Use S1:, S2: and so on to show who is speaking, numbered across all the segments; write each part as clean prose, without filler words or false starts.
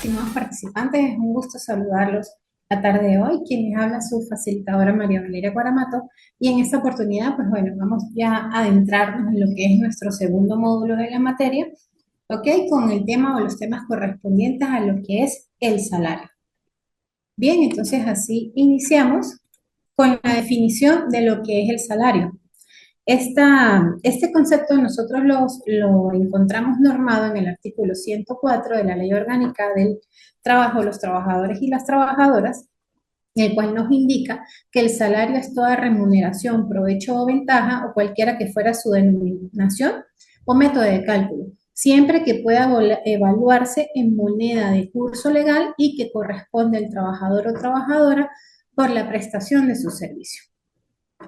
S1: estimados participantes, es un gusto saludarlos la tarde de hoy. Quien les habla su facilitadora María Valeria Guaramato. Y en esta oportunidad, pues bueno, vamos ya a adentrarnos en lo que es nuestro segundo módulo de la materia, ¿ok? Con el tema o los temas correspondientes a lo que es el salario. Bien, entonces así iniciamos con la definición de lo que es el salario. Este concepto nosotros lo encontramos normado en el artículo 104 de la Ley Orgánica del Trabajo, los trabajadores y las trabajadoras, el cual nos indica que el salario es toda remuneración, provecho o ventaja, o cualquiera que fuera su denominación o método de cálculo, siempre que pueda evaluarse en moneda de curso legal y que corresponde al trabajador o trabajadora por la prestación de su servicio.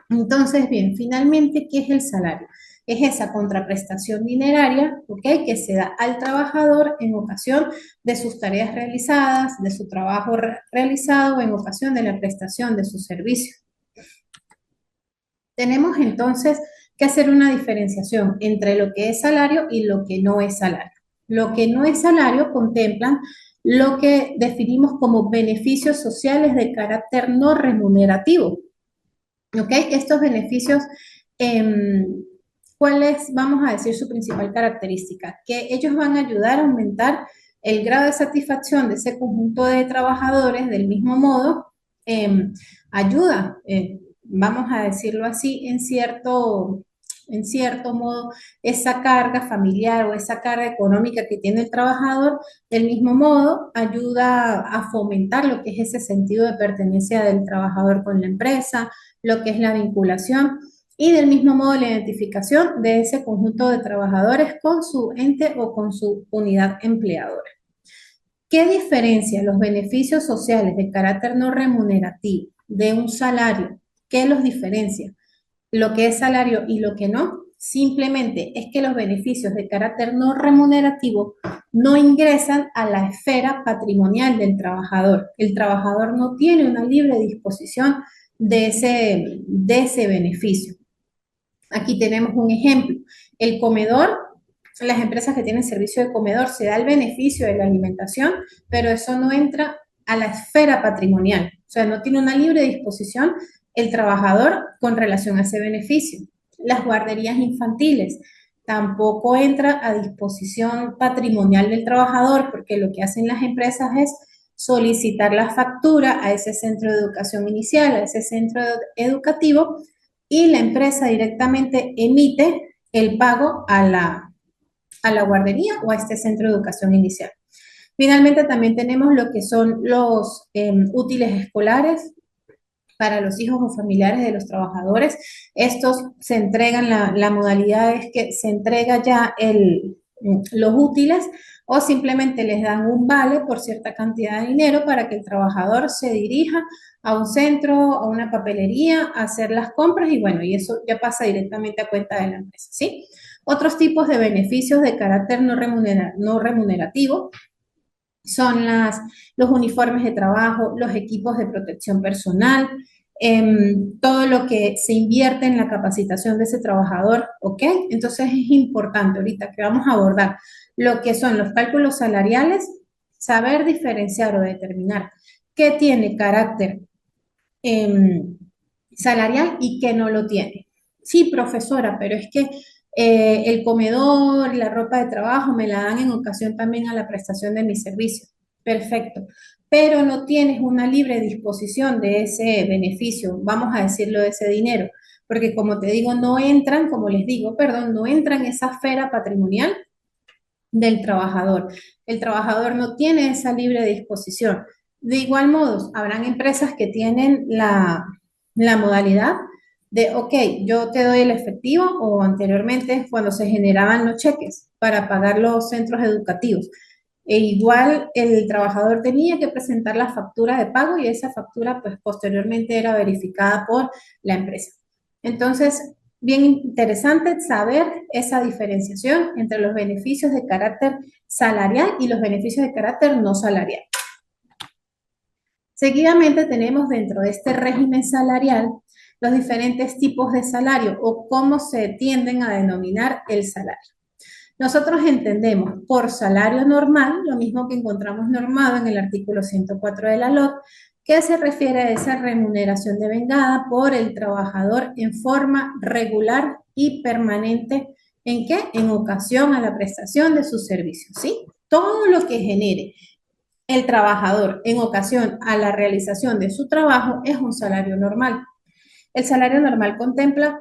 S1: Entonces, bien, finalmente, ¿qué es el salario? Es esa contraprestación dineraria, ¿ok? Que se da al trabajador en ocasión de sus tareas realizadas, de su trabajo realizado, en ocasión de la prestación de su servicio. Tenemos entonces que hacer una diferenciación entre lo que es salario y lo que no es salario. Lo que no es salario contemplan lo que definimos como beneficios sociales de carácter no remunerativo. ¿Ok? Estos beneficios, ¿cuál es, vamos a decir, su principal característica? Que ellos van a ayudar a aumentar el grado de satisfacción de ese conjunto de trabajadores. Del mismo modo, ayuda, vamos a decirlo así, en cierto modo, esa carga familiar o esa carga económica que tiene el trabajador, del mismo modo, ayuda a fomentar lo que es ese sentido de pertenencia del trabajador con la empresa, lo que es la vinculación y del mismo modo la identificación de ese conjunto de trabajadores con su ente o con su unidad empleadora. ¿Qué diferencia los beneficios sociales de carácter no remunerativo de un salario? ¿Qué los diferencia? Lo que es salario y lo que no, simplemente es que los beneficios de carácter no remunerativo no ingresan a la esfera patrimonial del trabajador. El trabajador no tiene una libre disposición de ese beneficio. Aquí tenemos un ejemplo. El comedor, las empresas que tienen servicio de comedor, se da el beneficio de la alimentación, pero eso no entra a la esfera patrimonial. O sea, no tiene una libre disposición el trabajador con relación a ese beneficio. Las guarderías infantiles tampoco entra a disposición patrimonial del trabajador, porque lo que hacen las empresas es solicitar la factura a ese centro de educación inicial, a ese centro educativo, y la empresa directamente emite el pago a la guardería o a este centro de educación inicial. Finalmente, también tenemos lo que son los útiles escolares para los hijos o familiares de los trabajadores. Estos se entregan, la modalidad es que se entrega ya los útiles o simplemente les dan un vale por cierta cantidad de dinero para que el trabajador se dirija a un centro, a una papelería, a hacer las compras y bueno, y eso ya pasa directamente a cuenta de la empresa, ¿sí? Otros tipos de beneficios de carácter no remunerativo son los uniformes de trabajo, los equipos de protección personal, todo lo que se invierte en la capacitación de ese trabajador, ¿ok? Entonces es importante ahorita que vamos a abordar lo que son los cálculos salariales, saber diferenciar o determinar qué tiene carácter salarial y qué no lo tiene. Sí, profesora, pero es que el comedor, la ropa de trabajo me la dan en ocasión también a la prestación de mi servicio. Perfecto. Pero no tienes una libre disposición de ese beneficio, vamos a decirlo, de ese dinero, porque como te digo, no entran, como les digo, perdón, no entran en esa esfera patrimonial del trabajador. El trabajador no tiene esa libre disposición. De igual modo, habrán empresas que tienen la modalidad de, ok, yo te doy el efectivo o anteriormente cuando se generaban los cheques para pagar los centros educativos. E igual el trabajador tenía que presentar la factura de pago y esa factura pues posteriormente era verificada por la empresa. Entonces, bien interesante saber esa diferenciación entre los beneficios de carácter salarial y los beneficios de carácter no salarial. Seguidamente tenemos dentro de este régimen salarial los diferentes tipos de salario o cómo se tienden a denominar el salario. Nosotros entendemos por salario normal, lo mismo que encontramos normado en el artículo 104 de la LOT, que se refiere a esa remuneración devengada por el trabajador en forma regular y permanente. ¿En qué? En ocasión a la prestación de sus servicios, ¿sí? Todo lo que genere el trabajador en ocasión a la realización de su trabajo es un salario normal. El salario normal contempla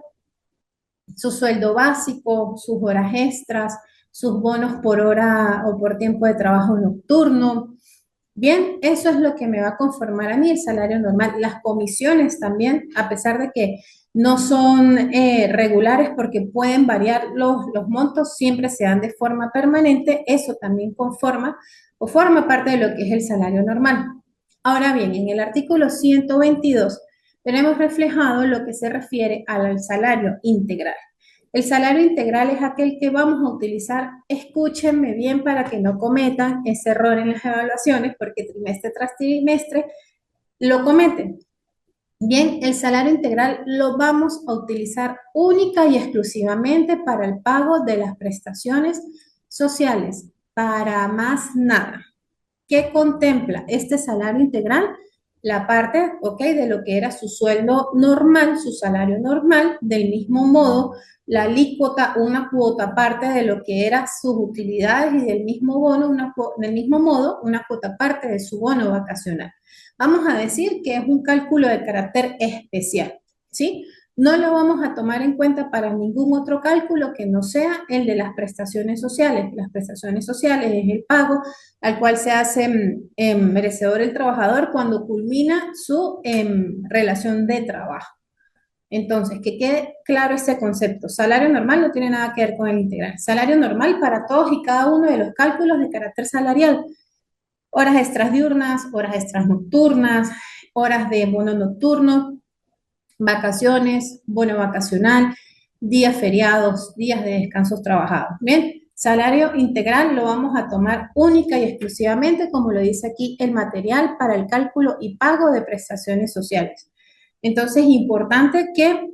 S1: su sueldo básico, sus horas extras, sus bonos por hora o por tiempo de trabajo nocturno. Bien, eso es lo que me va a conformar a mí el salario normal. Las comisiones también, a pesar de que no son regulares porque pueden variar los montos, siempre se dan de forma permanente, eso también conforma o forma parte de lo que es el salario normal. Ahora bien, en el artículo 122 tenemos reflejado lo que se refiere al salario integral. El salario integral es aquel que vamos a utilizar, escúchenme bien para que no cometan ese error en las evaluaciones, porque trimestre tras trimestre lo cometen. Bien, el salario integral lo vamos a utilizar única y exclusivamente para el pago de las prestaciones sociales, para más nada. ¿Qué contempla este salario integral? La parte, ok, de lo que era su sueldo normal, su salario normal, del mismo modo, la alícuota, una cuota parte de lo que eran sus utilidades y del mismo bono, del mismo modo, una cuota parte de su bono vacacional. Vamos a decir que es un cálculo de carácter especial, ¿sí? No lo vamos a tomar en cuenta para ningún otro cálculo que no sea el de las prestaciones sociales. Las prestaciones sociales es el pago al cual se hace merecedor el trabajador cuando culmina su relación de trabajo. Entonces, que quede claro este concepto. Salario normal no tiene nada que ver con el integral. Salario normal para todos y cada uno de los cálculos de carácter salarial. Horas extras diurnas, horas extras nocturnas, horas de bono nocturno, vacaciones, bono vacacional, días feriados, días de descansos trabajados. Bien, salario integral lo vamos a tomar única y exclusivamente, como lo dice aquí, el material para el cálculo y pago de prestaciones sociales. Entonces, es importante que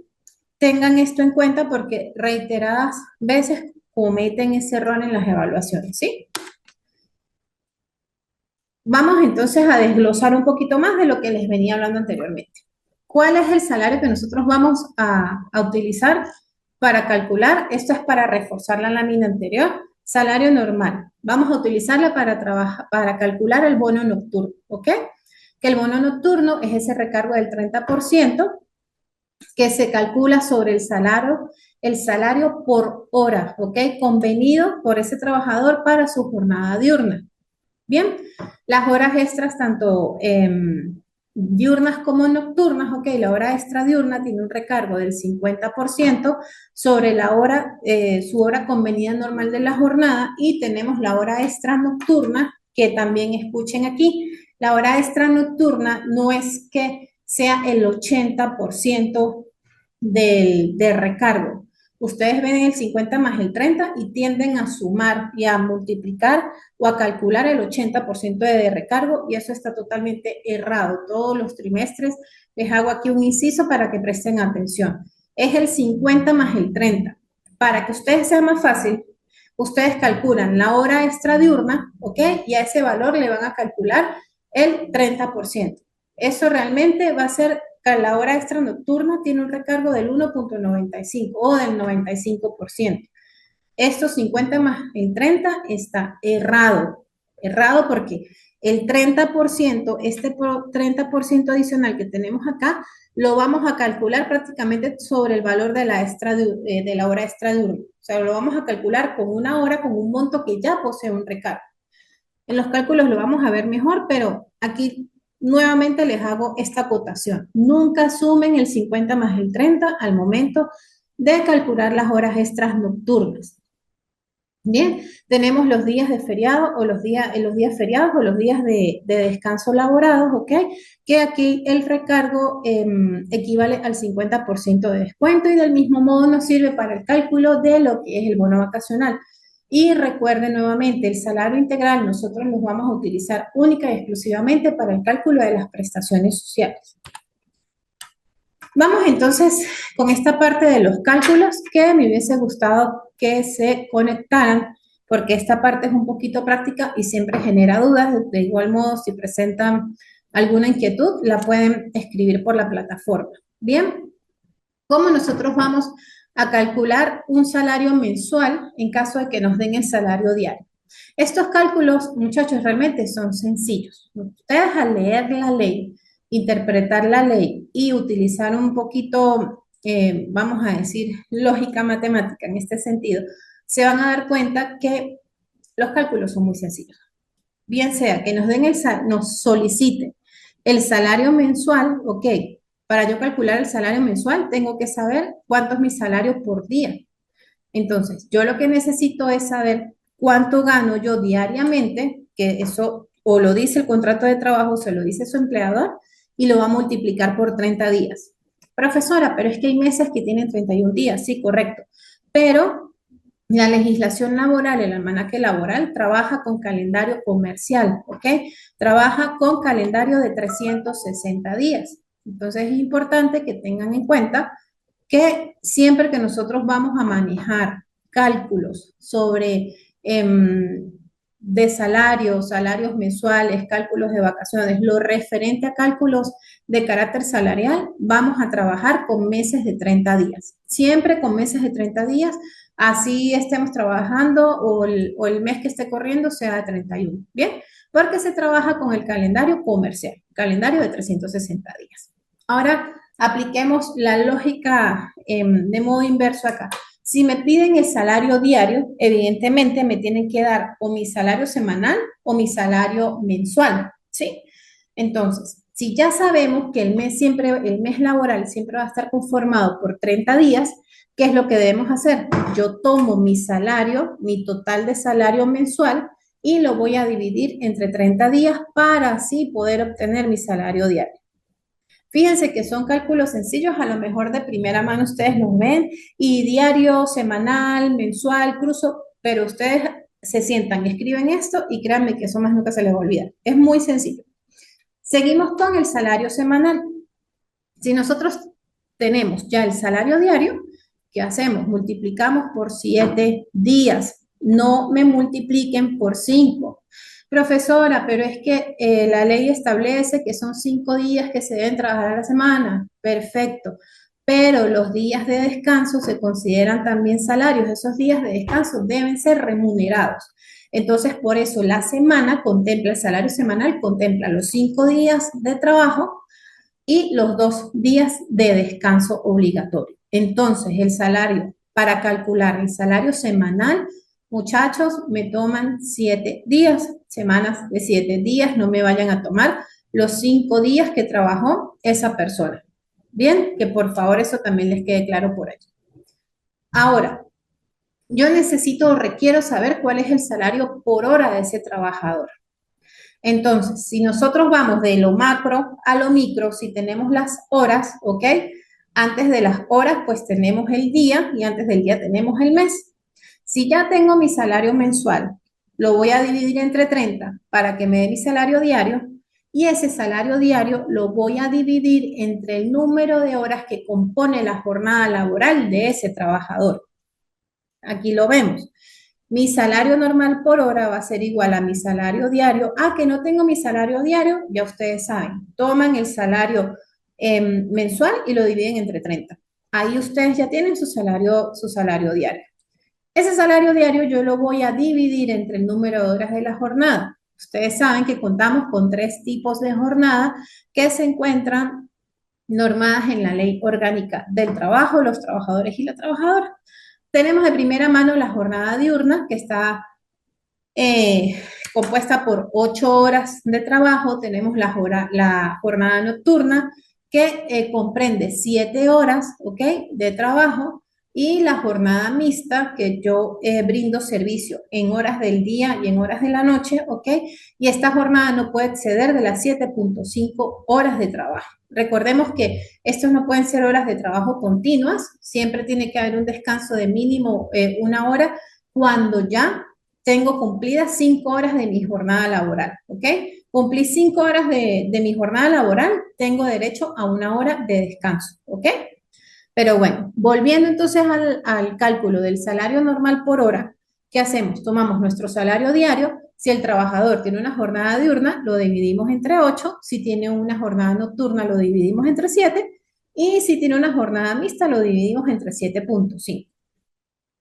S1: tengan esto en cuenta porque reiteradas veces cometen ese error en las evaluaciones, ¿sí? Vamos entonces a desglosar un poquito más de lo que les venía hablando anteriormente. ¿Cuál es el salario que nosotros vamos a utilizar para calcular? Esto es para reforzar la lámina anterior. Salario normal. Vamos a utilizarla para calcular el bono nocturno, ¿ok? Que el bono nocturno es ese recargo del 30% que se calcula sobre el salario por hora, ¿ok? Convenido por ese trabajador para su jornada diurna. Bien, las horas extras, tanto diurnas como nocturnas, ok, la hora extra diurna tiene un recargo del 50% sobre la hora, su hora convenida normal de la jornada, y tenemos la hora extra nocturna, que también escuchen aquí, la hora extra nocturna no es que sea el 80% del recargo. Ustedes ven el 50 más el 30 y tienden a sumar y a multiplicar o a calcular el 80% de recargo, y eso está totalmente errado. Todos los trimestres les hago aquí un inciso para que presten atención. Es el 50 más el 30. Para que ustedes sea más fácil, ustedes calculan la hora extra diurna, ¿ok? Y a ese valor le van a calcular el 30%. Eso realmente va a ser que la hora extra nocturna tiene un recargo del 1.95 o del 95%. Estos 50 más el 30 está errado. Errado porque el 30%, este 30% adicional que tenemos acá, lo vamos a calcular prácticamente sobre el valor de la hora extra diurna. O sea, lo vamos a calcular con una hora, con un monto que ya posee un recargo. En los cálculos lo vamos a ver mejor, pero aquí nuevamente les hago esta acotación. Nunca sumen el 50 más el 30 al momento de calcular las horas extras nocturnas. Bien, tenemos los días de feriado o los días feriados o los días de descanso laborados, ¿ok? Que aquí el recargo equivale al 50% de descuento, y del mismo modo nos sirve para el cálculo de lo que es el bono vacacional. Y recuerden nuevamente, el salario integral nosotros los vamos a utilizar única y exclusivamente para el cálculo de las prestaciones sociales. Vamos entonces con esta parte de los cálculos que me hubiese gustado que se conectaran, porque esta parte es un poquito práctica y siempre genera dudas. De igual modo, si presentan alguna inquietud, la pueden escribir por la plataforma. Bien, ¿cómo nosotros vamos a calcular un salario mensual en caso de que nos den el salario diario? Estos cálculos, muchachos, realmente son sencillos. Ustedes al leer la ley, interpretar la ley y utilizar un poquito, vamos a decir, lógica matemática en este sentido, se van a dar cuenta que los cálculos son muy sencillos. Bien sea que nos den nos soliciten el salario mensual, ok, para yo calcular el salario mensual tengo que saber cuánto es mi salario por día. Entonces, yo lo que necesito es saber cuánto gano yo diariamente, que eso o lo dice el contrato de trabajo, se lo dice su empleador, y lo va a multiplicar por 30 días. Profesora, pero es que hay meses que tienen 31 días, sí, correcto. Pero la legislación laboral, el almanaque laboral, trabaja con calendario comercial, ¿ok? Trabaja con calendario de 360 días. Entonces es importante que tengan en cuenta que siempre que nosotros vamos a manejar cálculos sobre de salarios, salarios mensuales, cálculos de vacaciones, lo referente a cálculos de carácter salarial, vamos a trabajar con meses de 30 días. Siempre con meses de 30 días, así estemos trabajando o el mes que esté corriendo sea de 31. ¿Bien? Porque se trabaja con el calendario comercial, calendario de 360 días. Ahora, apliquemos la lógica de modo inverso acá. Si me piden el salario diario, evidentemente me tienen que dar o mi salario semanal o mi salario mensual, ¿sí? Entonces, si ya sabemos que el mes laboral siempre va a estar conformado por 30 días, ¿qué es lo que debemos hacer? Yo tomo mi salario, mi total de salario mensual, y lo voy a dividir entre 30 días para así poder obtener mi salario diario. Fíjense que son cálculos sencillos, a lo mejor de primera mano ustedes los ven, y diario, semanal, mensual, cruzo, pero ustedes se sientan, escriben esto y créanme que eso más nunca se les va a olvidar. Es muy sencillo. Seguimos con el salario semanal. Si nosotros tenemos ya el salario diario, ¿qué hacemos? Multiplicamos por 7 días. No me multipliquen por 5. Profesora, pero es que la ley establece que son 5 días que se deben trabajar a la semana. Perfecto. Pero los días de descanso se consideran también salarios. Esos días de descanso deben ser remunerados. Entonces, por eso la semana contempla, el salario semanal contempla los 5 días de trabajo y los 2 días de descanso obligatorio. Entonces, el salario, para calcular el salario semanal, muchachos, me toman 7 días, semanas de 7 días, no me vayan a tomar los 5 días que trabajó esa persona. Bien, que por favor eso también les quede claro por allí. Ahora, yo necesito o requiero saber cuál es el salario por hora de ese trabajador. Entonces, si nosotros vamos de lo macro a lo micro, si tenemos las horas, ¿ok? Antes de las horas, pues tenemos el día y antes del día tenemos el mes. Si ya tengo mi salario mensual, lo voy a dividir entre 30 para que me dé mi salario diario y ese salario diario lo voy a dividir entre el número de horas que compone la jornada laboral de ese trabajador. Aquí lo vemos. Mi salario normal por hora va a ser igual a mi salario diario. Ah, que no tengo mi salario diario, ya ustedes saben. Toman el salario mensual y lo dividen entre 30. Ahí ustedes ya tienen su salario diario. Ese salario diario yo lo voy a dividir entre el número de horas de la jornada. Ustedes saben que contamos con 3 tipos de jornada que se encuentran normadas en la Ley Orgánica del Trabajo, los trabajadores y la trabajadora. Tenemos de primera mano la jornada diurna, que está compuesta por 8 horas de trabajo. Tenemos la jornada nocturna, que comprende 7 horas, ¿ok?, de trabajo, y la jornada mixta, que yo brindo servicio en horas del día y en horas de la noche, ¿ok? Y esta jornada no puede exceder de las 7.5 horas de trabajo. Recordemos que estos no pueden ser horas de trabajo continuas, siempre tiene que haber un descanso de mínimo 1 hora cuando ya tengo cumplidas 5 horas de mi jornada laboral, ¿ok? Cumplí 5 horas de mi jornada laboral, tengo derecho a 1 hora de descanso, ¿ok? Pero bueno, volviendo entonces al cálculo del salario normal por hora, ¿qué hacemos? Tomamos nuestro salario diario. Si el trabajador tiene una jornada diurna, lo dividimos entre 8. Si tiene una jornada nocturna, lo dividimos entre 7. Y si tiene una jornada mixta, lo dividimos entre 7,5.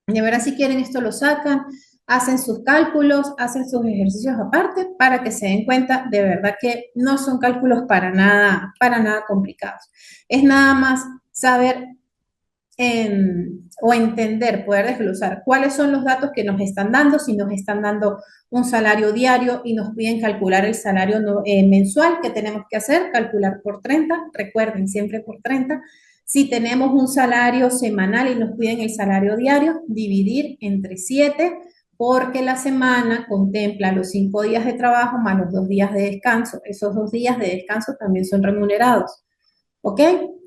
S1: De verdad, si quieren esto lo sacan, hacen sus cálculos, hacen sus ejercicios aparte para que se den cuenta de verdad que no son cálculos para nada complicados. Es nada más saber o entender, poder desglosar cuáles son los datos que nos están dando, si nos están dando un salario diario y nos piden calcular el salario mensual, que tenemos que hacer, calcular por 30, recuerden siempre por 30. Si tenemos un salario semanal y nos piden el salario diario, dividir entre 7, porque la semana contempla los 5 días de trabajo más los 2 días de descanso. Esos 2 días de descanso también son remunerados. ¿Ok?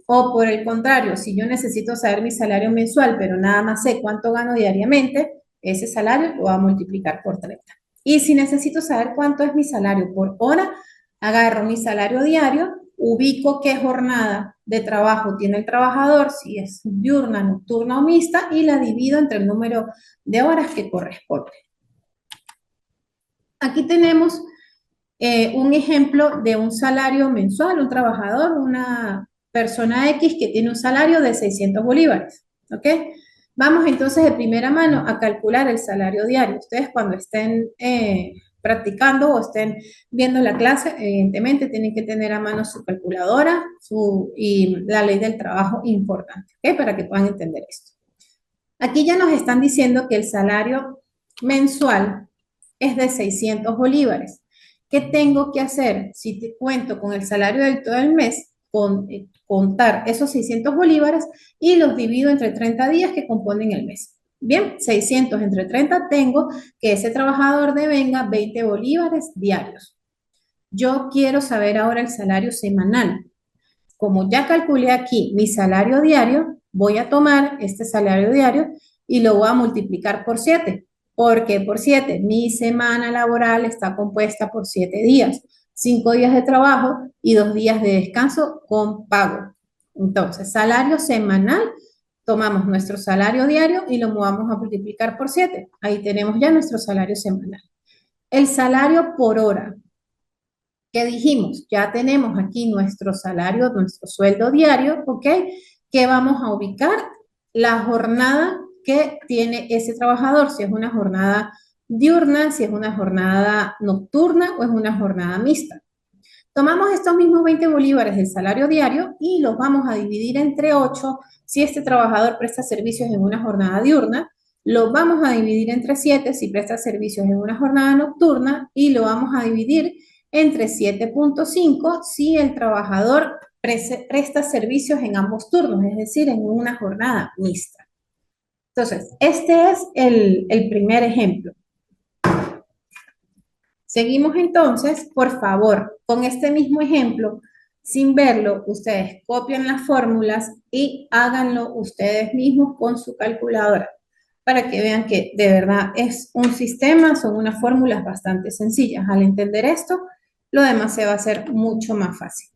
S1: O por el contrario, si yo necesito saber mi salario mensual, pero nada más sé cuánto gano diariamente, ese salario lo voy a multiplicar por 30. Y si necesito saber cuánto es mi salario por hora, agarro mi salario diario, ubico qué jornada de trabajo tiene el trabajador, si es diurna, nocturna o mixta, y la divido entre el número de horas que corresponde. Aquí tenemos un ejemplo de un salario mensual, un trabajador, una persona X que tiene un salario de 600 bolívares, ¿ok? Vamos entonces de primera mano a calcular el salario diario. Ustedes cuando estén practicando o estén viendo la clase, evidentemente tienen que tener a mano su calculadora y la ley del trabajo importante, ¿ok? Para que puedan entender esto. Aquí ya nos están diciendo que el salario mensual es de 600 bolívares. ¿Qué tengo que hacer? Si te cuento con el salario del todo el mes, contar esos 600 bolívares y los divido entre 30 días que componen el mes. Bien, 600 entre 30 tengo que ese trabajador devenga 20 bolívares diarios. Yo quiero saber ahora el salario semanal. Como ya calculé aquí mi salario diario, voy a tomar este salario diario y lo voy a multiplicar por 7. ¿Por qué por 7? Mi semana laboral está compuesta por 7 días, 5 días de trabajo y 2 días de descanso con pago. Entonces, salario semanal, tomamos nuestro salario diario y lo vamos a multiplicar por 7. Ahí tenemos ya nuestro salario semanal. El salario por hora. ¿Qué dijimos? Ya tenemos aquí nuestro salario, nuestro sueldo diario, ¿ok? Que vamos a ubicar la jornada que tiene ese trabajador, si es una jornada diurna, si es una jornada nocturna o es una jornada mixta. Tomamos estos mismos 20 bolívares del salario diario y los vamos a dividir entre 8 si este trabajador presta servicios en una jornada diurna, lo vamos a dividir entre 7 si presta servicios en una jornada nocturna y lo vamos a dividir entre 7,5 si el trabajador presta servicios en ambos turnos, es decir, en una jornada mixta. Entonces, este es el primer ejemplo. Seguimos entonces, por favor, con este mismo ejemplo, sin verlo, ustedes copian las fórmulas y háganlo ustedes mismos con su calculadora para que vean que de verdad es un sistema, son unas fórmulas bastante sencillas. Al entender esto, lo demás se va a hacer mucho más fácil.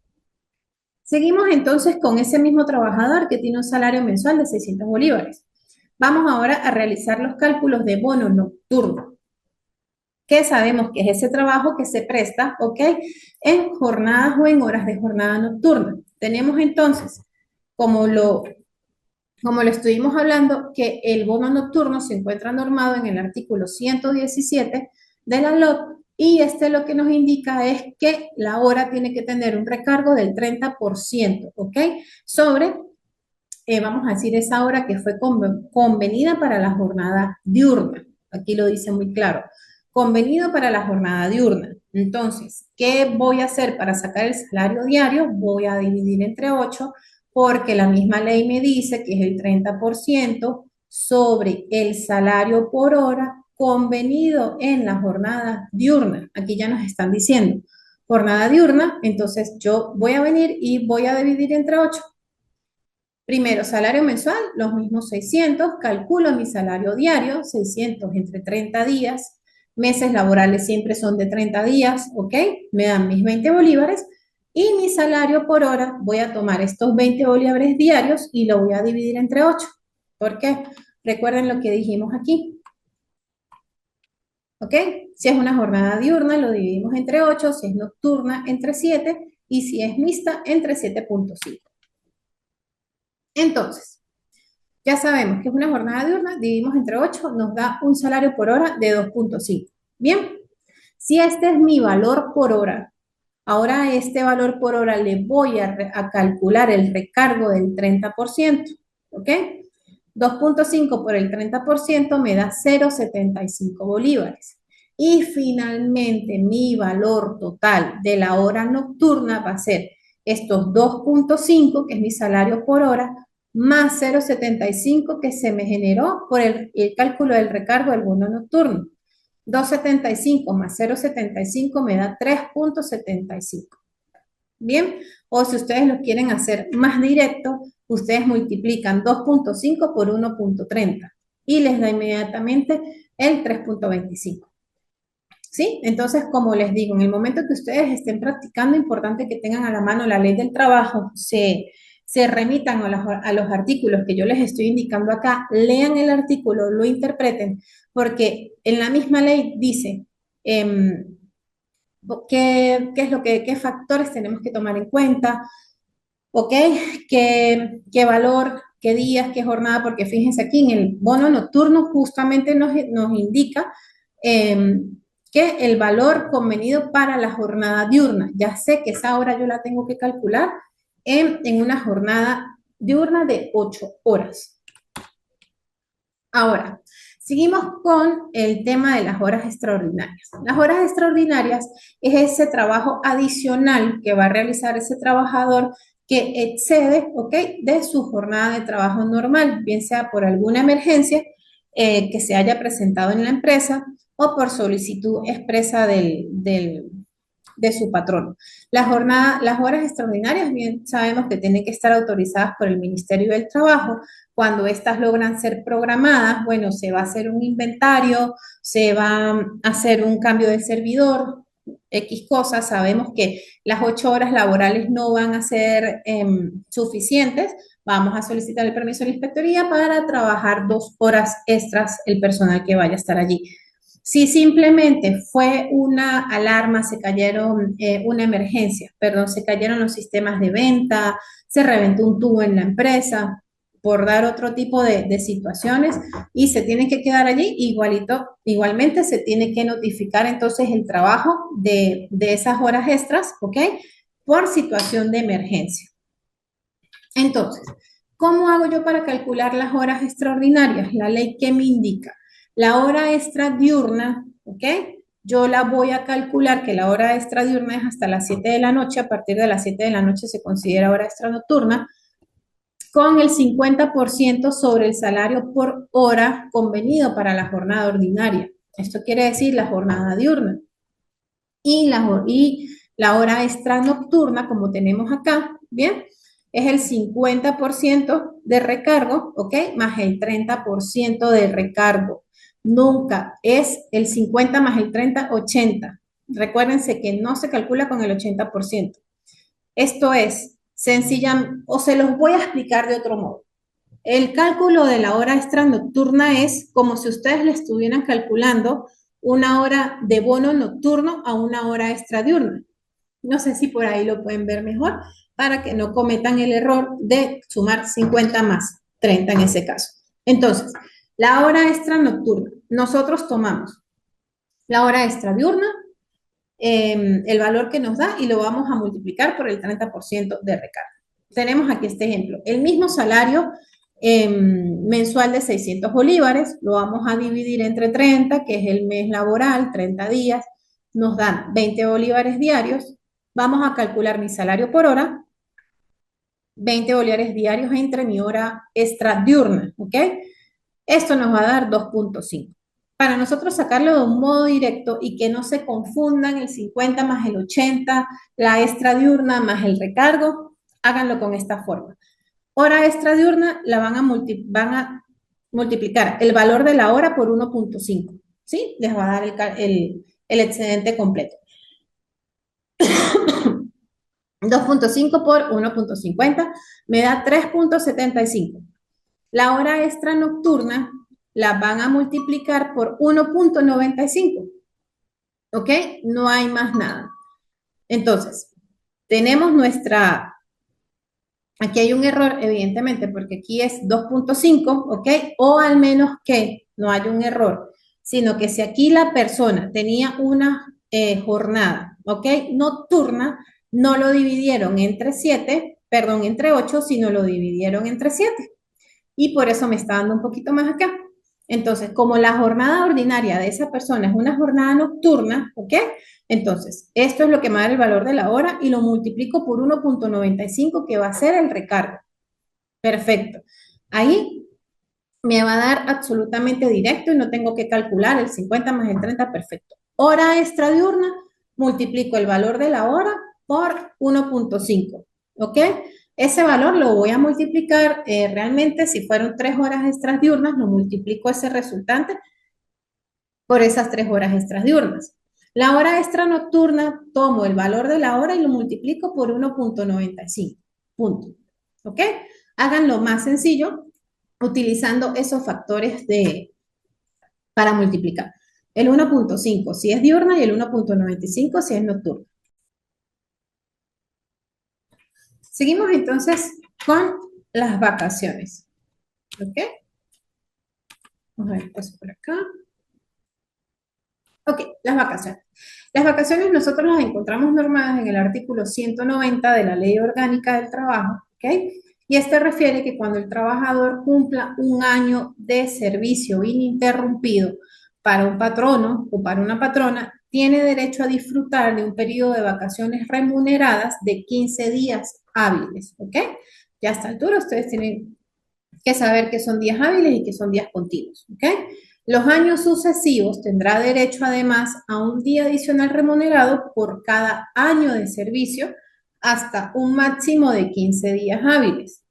S1: Seguimos entonces con ese mismo trabajador que tiene un salario mensual de 600 bolívares. Vamos ahora a realizar los cálculos de bono nocturno, que sabemos que es ese trabajo que se presta, ¿ok? En jornadas o en horas de jornada nocturna. Tenemos entonces, como lo estuvimos hablando, que el bono nocturno se encuentra normado en el artículo 117 de la LOT y lo que nos indica es que la hora tiene que tener un recargo del 30%, ¿ok? Sobre, vamos a decir, esa hora que fue convenida para la jornada diurna. Aquí lo dice muy claro. Convenido para la jornada diurna. Entonces, ¿qué voy a hacer para sacar el salario diario? Voy a dividir entre 8 porque la misma ley me dice que es el 30% sobre el salario por hora convenido en la jornada diurna. Aquí ya nos están diciendo jornada diurna, entonces yo voy a venir y voy a dividir entre 8. Primero, salario mensual, los mismos 600, calculo mi salario diario, 600 entre 30 días, meses laborales siempre son de 30 días, ¿ok? Me dan mis 20 bolívares, Y mi salario por hora, voy a tomar estos 20 bolívares diarios y lo voy a dividir entre 8. ¿Por qué? Recuerden lo que dijimos aquí. ¿Ok? Si es una jornada diurna, lo dividimos entre 8, si es nocturna, entre 7, y si es mixta, entre 7.5. Entonces, ya sabemos que es una jornada diurna, dividimos entre 8, nos da un salario por hora de 2.5. Bien, si este es mi valor por hora, ahora a este valor por hora le voy a calcular el recargo del 30%, ¿ok? 2.5 por el 30% me da 0,75 bolívares. Y finalmente mi valor total de la hora nocturna va a ser estos 2.5, que es mi salario por hora, más 0,75 que se me generó por el cálculo del recargo del bono nocturno. 2,75 más 0,75 me da 3.75. Bien, o si ustedes lo quieren hacer más directo, ustedes multiplican 2.5 por 1.30 y les da inmediatamente el 3.25. ¿Sí? Entonces, como les digo, en el momento que ustedes estén practicando, importante que tengan a la mano la ley del trabajo, se remitan a los artículos que yo les estoy indicando acá, lean el artículo, lo interpreten, porque en la misma ley dice qué es lo qué factores tenemos que tomar en cuenta, ¿ok? ¿Qué valor, qué días, qué jornada? Porque fíjense aquí en el bono nocturno justamente nos indica que el valor convenido para la jornada diurna. Ya sé que esa hora yo la tengo que calcular en una jornada diurna de 8 horas. Ahora, seguimos con el tema de las horas extraordinarias. Las horas extraordinarias es ese trabajo adicional que va a realizar ese trabajador que excede, ¿ok?, de su jornada de trabajo normal, bien sea por alguna emergencia que se haya presentado en la empresa o por solicitud expresa de su patrón. Las horas extraordinarias, bien sabemos que tienen que estar autorizadas por el Ministerio del Trabajo. Cuando estas logran ser programadas, bueno, se va a hacer un inventario, se va a hacer un cambio de servidor, X cosas. Sabemos que las 8 horas laborales no van a ser suficientes. Vamos a solicitar el permiso de la inspectoría para trabajar 2 horas extras el personal que vaya a estar allí. Si simplemente fue una alarma, se cayeron, una emergencia, perdón, se cayeron los sistemas de venta, se reventó un tubo en la empresa, por dar otro tipo de situaciones, y se tienen que quedar allí, igualmente se tiene que notificar entonces el trabajo de esas horas extras, ¿ok? Por situación de emergencia. Entonces, ¿cómo hago yo para calcular las horas extraordinarias? La ley que me indica. La hora extra diurna, ¿ok? Yo la voy a calcular que la hora extra diurna es hasta las 7 de la noche. A partir de las 7 de la noche se considera hora extra nocturna, con el 50% sobre el salario por hora convenido para la jornada ordinaria. Esto quiere decir la jornada diurna. Y la hora extra nocturna, como tenemos acá, ¿bien? Es el 50% de recargo, ¿ok? Más el 30% de recargo. Nunca es el 50 más el 30, 80. Recuérdense que no se calcula con el 80%. Esto es sencilla, o se los voy a explicar de otro modo. El cálculo de la hora extra nocturna es como si ustedes le estuvieran calculando una hora de bono nocturno a una hora extra diurna. No sé si por ahí lo pueden ver mejor para que no cometan el error de sumar 50 más 30 en ese caso. Entonces, la hora extra nocturna, nosotros tomamos la hora extra diurna, el valor que nos da, y lo vamos a multiplicar por el 30% de recarga. Tenemos aquí este ejemplo. El mismo salario mensual de 600 bolívares, lo vamos a dividir entre 30, que es el mes laboral, 30 días, nos dan 20 bolívares diarios. Vamos a calcular mi salario por hora, 20 bolívares diarios entre mi hora extra diurna, ¿ok? Esto nos va a dar 2.5. Para nosotros sacarlo de un modo directo y que no se confundan el 50 más el 80, la extra diurna más el recargo, háganlo con esta forma. Hora extra diurna la van a multiplicar el valor de la hora por 1.5, ¿sí? Les va a dar el excedente completo. 2.5 por 1.50 me da 3.75. La hora extra nocturna la van a multiplicar por 1.95. ¿Ok? No hay más nada. Entonces, tenemos nuestra, aquí hay un error, evidentemente, porque aquí es 2.5, ¿ok? O al menos que no haya un error, sino que si aquí la persona tenía una jornada, ¿ok? Nocturna, no lo dividieron entre 7, perdón, entre 8, sino lo dividieron entre 7. Y por eso me está dando un poquito más acá. Entonces, como la jornada ordinaria de esa persona es una jornada nocturna, ¿ok? Entonces, esto es lo que me da el valor de la hora y lo multiplico por 1.95 que va a ser el recargo. Perfecto. Ahí me va a dar absolutamente directo y no tengo que calcular el 50 más el 30, perfecto. Hora extra diurna, multiplico el valor de la hora por 1.5, ¿ok? Ese valor lo voy a multiplicar realmente, si fueron 3 horas extras diurnas, lo multiplico ese resultante por esas 3 horas extras diurnas. La hora extra nocturna, tomo el valor de la hora y lo multiplico por 1.95, punto. ¿Ok? Háganlo más sencillo utilizando esos factores para multiplicar. El 1.5 si es diurna y el 1.95 si es nocturna. Seguimos entonces con las vacaciones. ¿Ok? Vamos a ver, paso por acá. Ok, las vacaciones. Las vacaciones nosotros las encontramos normadas en el artículo 190 de la Ley Orgánica del Trabajo, ¿ok? Y este refiere que cuando el trabajador cumpla un año de servicio ininterrumpido para un patrono o para una patrona, tiene derecho a disfrutar de un periodo de vacaciones remuneradas de 15 días hábiles, ¿ok? Ya a esta altura ustedes tienen que saber que son días hábiles y que son días continuos, ¿ok? Los años sucesivos tendrá derecho además a un día adicional remunerado por cada año de servicio hasta un máximo de 15 días hábiles.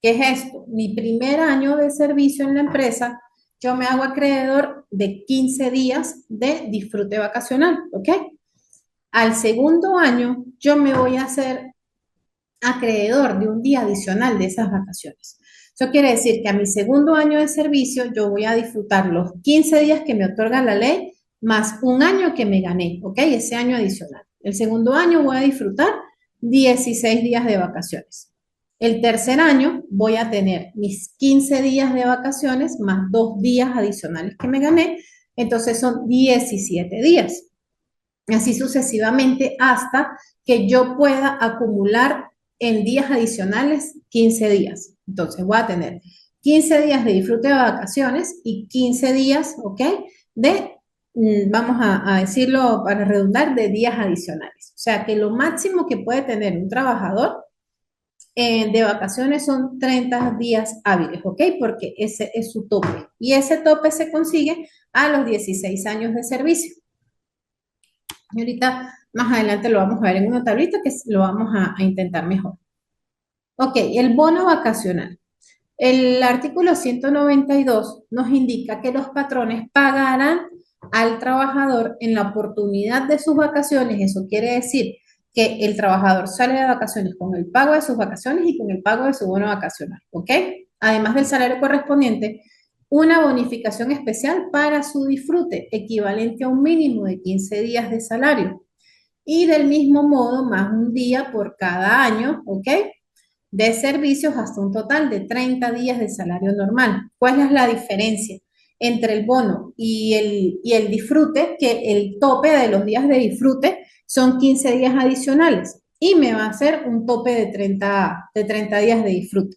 S1: ¿Qué es esto? Mi primer año de servicio en la empresa, yo me hago acreedor de 15 días de disfrute vacacional, ¿ok? Al segundo año, yo me voy a hacer acreedor de un día adicional de esas vacaciones. Eso quiere decir que a mi segundo año de servicio yo voy a disfrutar los 15 días que me otorga la ley más un año que me gané, ¿ok? Ese año adicional. El segundo año voy a disfrutar 16 días de vacaciones. El tercer año voy a tener mis 15 días de vacaciones más 2 días adicionales que me gané, entonces son 17 días. Así sucesivamente hasta que yo pueda acumular en días adicionales 15 días. Entonces voy a tener 15 días de disfrute de vacaciones y 15 días, ¿ok? De, vamos a decirlo para redundar, de días adicionales. O sea que lo máximo que puede tener un trabajador de vacaciones son 30 días hábiles, ¿ok? Porque ese es su tope. Y ese tope se consigue a los 16 años de servicio. Y ahorita más adelante lo vamos a ver en una tablita que lo vamos a intentar mejor. Ok, el bono vacacional. El artículo 192 nos indica que los patrones pagarán al trabajador en la oportunidad de sus vacaciones. Eso quiere decir que el trabajador sale de vacaciones con el pago de sus vacaciones y con el pago de su bono vacacional, ¿ok? Además del salario correspondiente, una bonificación especial para su disfrute, equivalente a un mínimo de 15 días de salario. Y del mismo modo, más un día por cada año, ¿ok? De servicios hasta un total de 30 días de salario normal. ¿Cuál es la diferencia entre el bono y el disfrute? Que el tope de los días de disfrute son 15 días adicionales y me va a hacer un tope de 30 días de disfrute.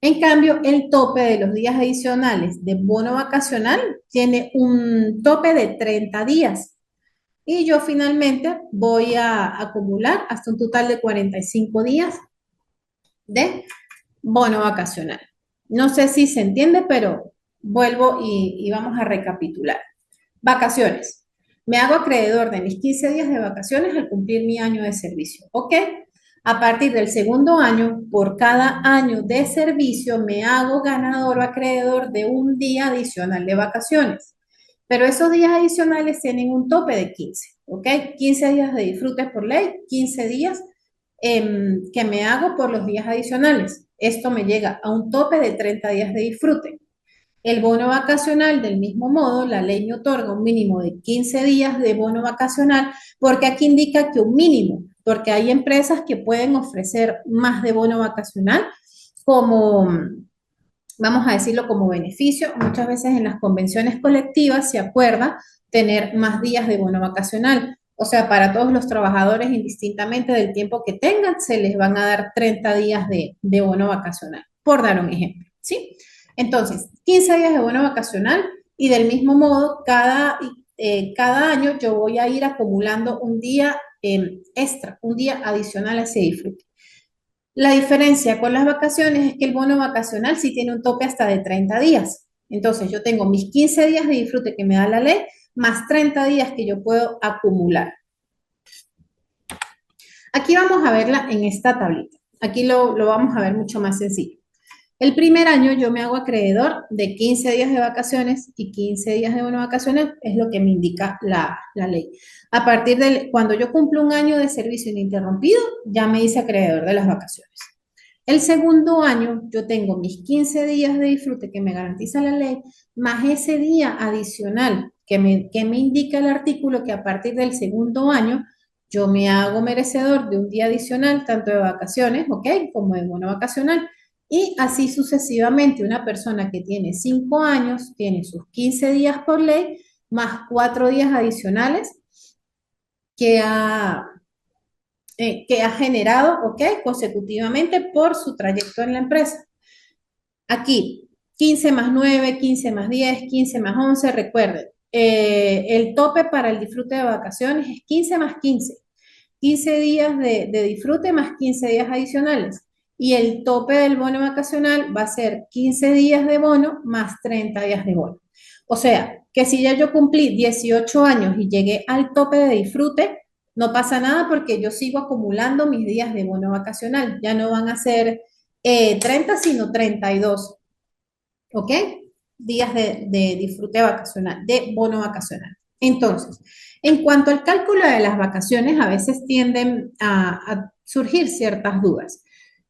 S1: En cambio, el tope de los días adicionales de bono vacacional tiene un tope de 30 días. Y yo finalmente voy a acumular hasta un total de 45 días de bono vacacional. No sé si se entiende, pero vuelvo y vamos a recapitular. Vacaciones. Me hago acreedor de mis 15 días de vacaciones al cumplir mi año de servicio. ¿Ok? A partir del segundo año, por cada año de servicio, me hago ganador o acreedor de un día adicional de vacaciones. Pero esos días adicionales tienen un tope de 15. ¿Ok? 15 días de disfrute por ley, 15 días que me hago por los días adicionales. Esto me llega a un tope de 30 días de disfrute. El bono vacacional, del mismo modo, la ley me otorga un mínimo de 15 días de bono vacacional, porque aquí indica que un mínimo, porque hay empresas que pueden ofrecer más de bono vacacional como, vamos a decirlo, como beneficio. Muchas veces en las convenciones colectivas se acuerda tener más días de bono vacacional. O sea, para todos los trabajadores, indistintamente del tiempo que tengan, se les van a dar 30 días de bono vacacional, por dar un ejemplo, ¿sí? Entonces, 15 días de bono vacacional y del mismo modo, cada año yo voy a ir acumulando un día extra, un día adicional a ese disfrute. La diferencia con las vacaciones es que el bono vacacional sí tiene un tope hasta de 30 días. Entonces, yo tengo mis 15 días de disfrute que me da la ley, más 30 días que yo puedo acumular. Aquí vamos a verla en esta tablita. Aquí lo vamos a ver mucho más sencillo. El primer año yo me hago acreedor de 15 días de vacaciones y 15 días de bono vacacional, es lo que me indica la ley. A partir de cuando yo cumplo un año de servicio ininterrumpido, ya me hice acreedor de las vacaciones. El segundo año yo tengo mis 15 días de disfrute que me garantiza la ley, más ese día adicional que me indica el artículo que a partir del segundo año yo me hago merecedor de un día adicional, tanto de vacaciones, ¿ok? Como de bono vacacional. Y así sucesivamente, una persona que tiene 5 años tiene sus 15 días por ley, más 4 días adicionales que ha generado, ¿ok? Consecutivamente por su trayecto en la empresa. Aquí, 15 más 9, 15 más 10, 15 más 11, recuerden, el tope para el disfrute de vacaciones es 15 más 15. 15 días de disfrute más 15 días adicionales. Y el tope del bono vacacional va a ser 15 días de bono más 30 días de bono. O sea, que si ya yo cumplí 18 años y llegué al tope de disfrute, no pasa nada porque yo sigo acumulando mis días de bono vacacional. Ya no van a ser 30, sino 32. ¿Ok? Días de disfrute vacacional, de bono vacacional. Entonces, en cuanto al cálculo de las vacaciones, a veces tienden a surgir ciertas dudas.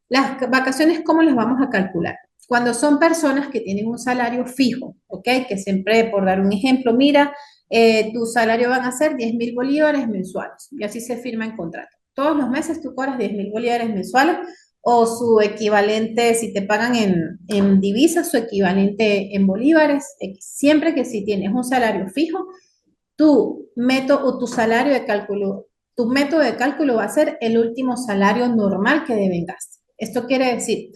S1: Las vacaciones, ¿cómo las vamos a calcular? Cuando son personas que tienen un salario fijo, ¿ok? Que siempre, por dar un ejemplo, mira, tu salario van a ser 10.000 bolívares mensuales y así se firma en contrato. Todos los meses tú cobras 10.000 bolívares mensuales o su equivalente, si te pagan en divisas, su equivalente en bolívares. Siempre que si tienes un salario fijo, tu método o tu método de cálculo va a ser el último salario normal que devengaste. Esto quiere decir,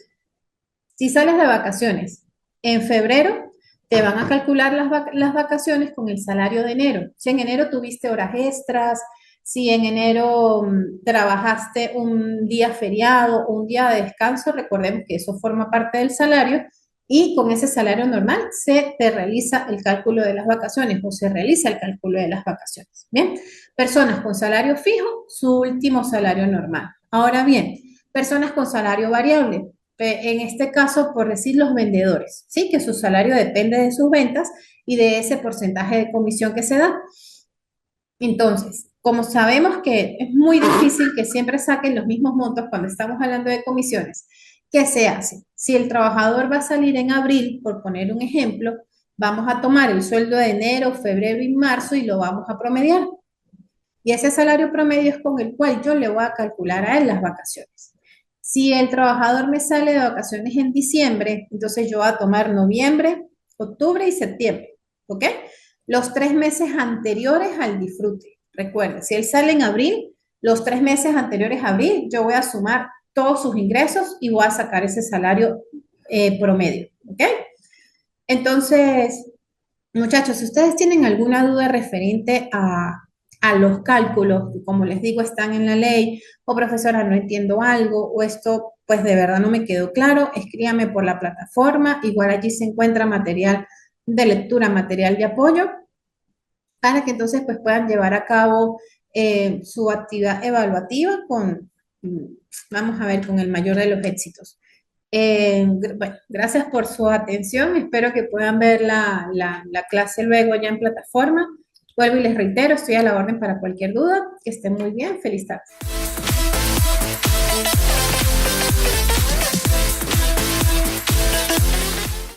S1: si sales de vacaciones en febrero, te van a calcular las vacaciones con el salario de enero. Si en enero tuviste horas extras, si en enero trabajaste un día feriado o un día de descanso, recordemos que eso forma parte del salario y con ese salario normal se te realiza el cálculo de las vacaciones o se realiza el cálculo de las vacaciones. Bien, personas con salario fijo, su último salario normal. Ahora bien, personas con salario variable, en este caso, por decir los vendedores, ¿sí? Que su salario depende de sus ventas y de ese porcentaje de comisión que se da. Entonces, como sabemos que es muy difícil que siempre saquen los mismos montos cuando estamos hablando de comisiones, ¿qué se hace? Si el trabajador va a salir en abril, por poner un ejemplo, vamos a tomar el sueldo de enero, febrero y marzo y lo vamos a promediar. Y ese salario promedio es con el cual yo le voy a calcular a él las vacaciones. Si el trabajador me sale de vacaciones en diciembre, entonces yo voy a tomar noviembre, octubre y septiembre, ¿ok? Los 3 meses anteriores al disfrute. Recuerden, si él sale en abril, los 3 meses anteriores a abril, yo voy a sumar todos sus ingresos y voy a sacar ese salario promedio, ¿ok? Entonces, muchachos, si ustedes tienen alguna duda referente a los cálculos, que como les digo, están en la ley, o profesora, no entiendo algo, o esto, pues de verdad no me quedó claro, escríbame por la plataforma, igual allí se encuentra material de lectura, material de apoyo, para que entonces pues puedan llevar a cabo su actividad evaluativa vamos a ver, con el mayor de los éxitos. Bueno, gracias por su atención. Espero que puedan ver la clase luego ya en plataforma. Vuelvo y les reitero, estoy a la orden para cualquier duda. Que estén muy bien. Feliz tarde.